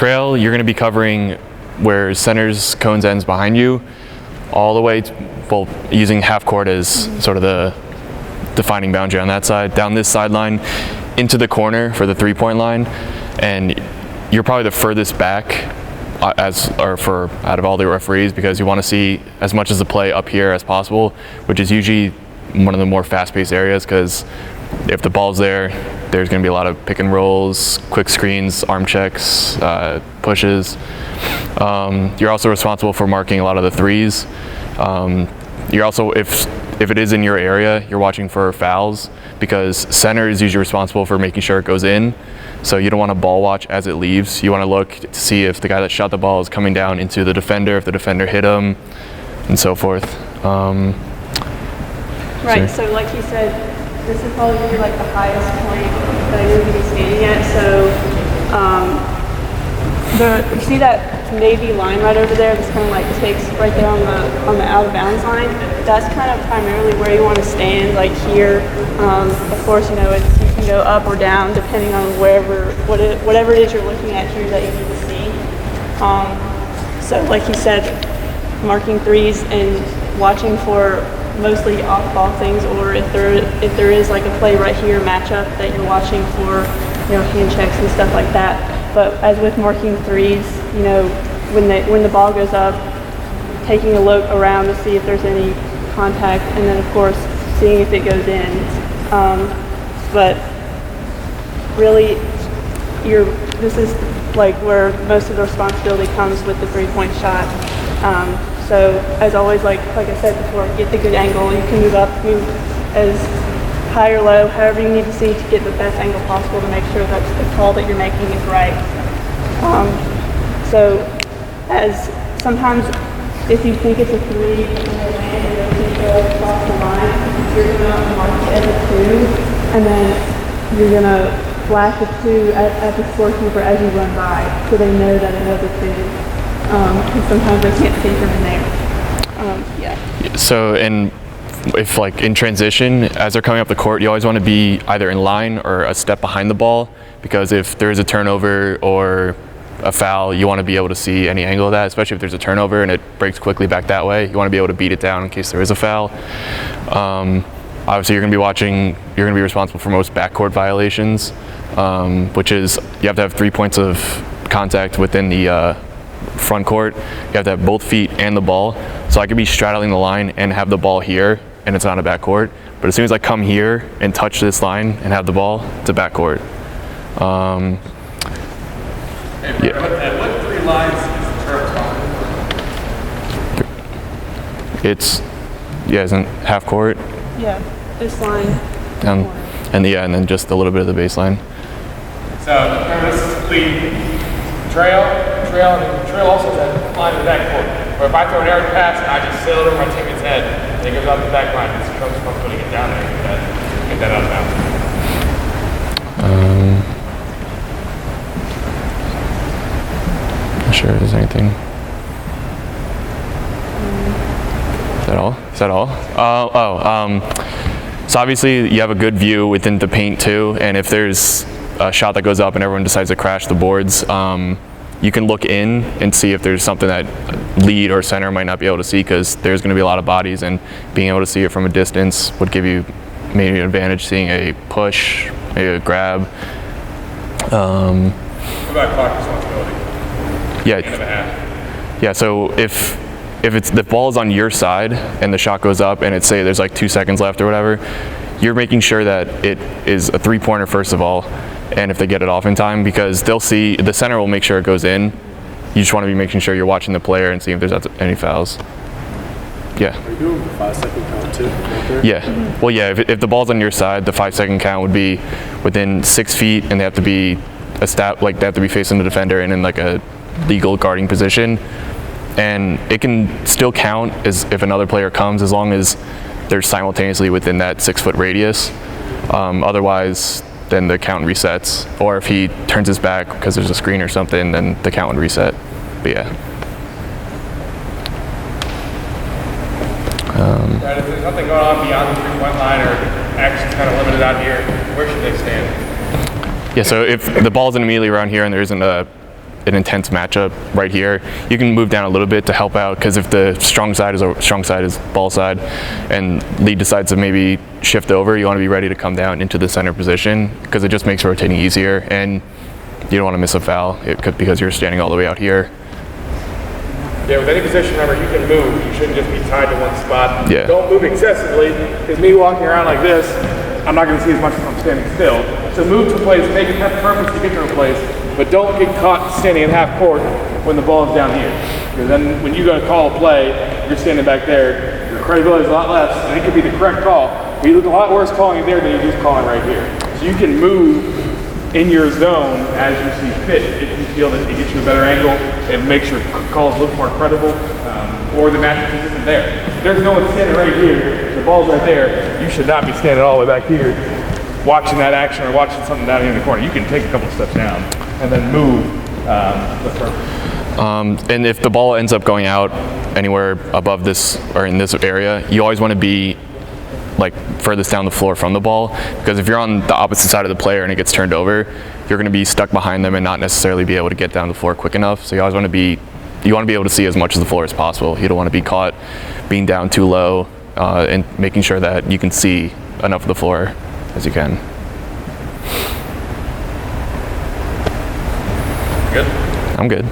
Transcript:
Trail, you're going to be covering where center's cones ends behind you, all the way, well, using half court as sort of the defining boundary on that side, down this sideline, into the corner for the three-point line, and you're probably the furthest back out of all the referees, because you want to see as much of the play up here as possible, which is usually one of the more fast-paced areas, because if the ball's there, there's going to be a lot of pick and rolls, quick screens, arm checks, pushes. You're also responsible for marking a lot of the threes. You're also, if it is in your area, you're watching for fouls, because center is usually responsible for making sure it goes in. So you don't want to ball watch as it leaves. You want to look to see if the guy that shot the ball is coming down into the defender, if the defender hit him, and so forth. Right, so like you said, this is probably going to be like the highest point that you're going to be standing at. So you see that navy line right over there? This kind of like takes right there on the out of bounds line. That's kind of primarily where you want to stand, like here. Of course, you know, you can go up or down depending on whatever it is you're looking at here that you need to see. So like you said, marking threes and watching for mostly off-ball things, or if there is like a play right here, matchup that you're watching for, you know, hand checks and stuff like that. But as with marking threes, you know, when the ball goes up, taking a look around to see if there's any contact, and then of course seeing if it goes in. But really, this is like where most of the responsibility comes with the three-point shot. So as always, like I said before, get the good angle. You can move up, move as high or low, however you need to see to get the best angle possible to make sure that the call that you're making is right. So as sometimes if you think it's a three and they land and they can go across the line, you're going to mark it as a two, and then you're going to flash a two at the scorekeeper as you run by, so they know that another two. Because sometimes they can't see from in there. Yeah. So, if like in transition, as they're coming up the court, you always want to be either in line or a step behind the ball, because if there is a turnover or a foul, you want to be able to see any angle of that, especially if there's a turnover and it breaks quickly back that way. You want to be able to beat it down in case there is a foul. Obviously, you're going to be responsible for most backcourt violations, which is you have to have 3 points of contact within the front court. You have to have both feet and the ball. So I could be straddling the line and have the ball here, and it's not a backcourt. But as soon as I come here and touch this line and have the ball, it's a backcourt. At what three lines is the turf on? Isn't half court? Yeah, this line. And then just a little bit of the baseline. So remember, this is cleat trail also has a line in the back court. Or if I throw an errant pass and I just sail it over my teammate's head, and it goes out the back line, it's the coach's responsibility to get down there and get that out of bounds. Not sure if there's anything. Is that all? So obviously you have a good view within the paint too, and if there's a shot that goes up and everyone decides to crash the boards, you can look in and see if there's something that lead or center might not be able to see, because there's going to be a lot of bodies, and being able to see it from a distance would give you maybe an advantage, seeing a push, maybe a grab. What about clock responsibility? Yeah, so if the ball is on your side and the shot goes up and it's, say there's like 2 seconds left or whatever, you're making sure that it is a three-pointer first of all, and if they get it off in time, because they'll see, the center will make sure it goes in. You just want to be making sure you're watching the player and seeing if there's any fouls. Yeah. Are you doing the 5-second count too? Right there? Yeah. Well, yeah, if the ball's on your side, the 5-second count would be within 6 feet, and they have to be they have to be facing the defender and in like a legal guarding position. And it can still count as if another player comes, as long as they're simultaneously within that 6-foot radius. Otherwise, then the count resets. Or if he turns his back because there's a screen or something, then the count would reset. But yeah. If there's something going on beyond the three-point line, or action's kind of limited out here, where should they stand? Yeah, so if the ball's immediately around here and there isn't a an intense matchup right here, you can move down a little bit to help out, because if the strong side is ball side and lead decides to maybe shift over, you want to be ready to come down into the center position, because it just makes rotating easier, and you don't want to miss a foul because you're standing all the way out here. Yeah, with any position, remember, you can move. You shouldn't just be tied to one spot. Yeah. Don't move excessively, because me walking around like this, I'm not going to see as much as I'm standing still. So move to a place, make it have purpose to get to a place, but don't get caught standing in half court when the ball is down here. Because then when you go to call a play, you're standing back there, your credibility is a lot less, and it could be the correct call. But you look a lot worse calling it there than you do calling right here. So you can move in your zone as you see fit. If you feel that it gets you a better angle, it makes your calls look more credible, or the matchup isn't there. If there's no one standing right here, the ball's right there, you should not be standing all the way back here watching that action or watching something down here in the corner. You can take a couple steps down and then move with purpose. And if the ball ends up going out anywhere above this or in this area, you always want to be like furthest down the floor from the ball, because if you're on the opposite side of the player and it gets turned over, you're going to be stuck behind them and not necessarily be able to get down the floor quick enough. So you always want to be able to see as much of the floor as possible. You don't want to be caught being down too low, and making sure that you can see enough of the floor as you can. Good? I'm good.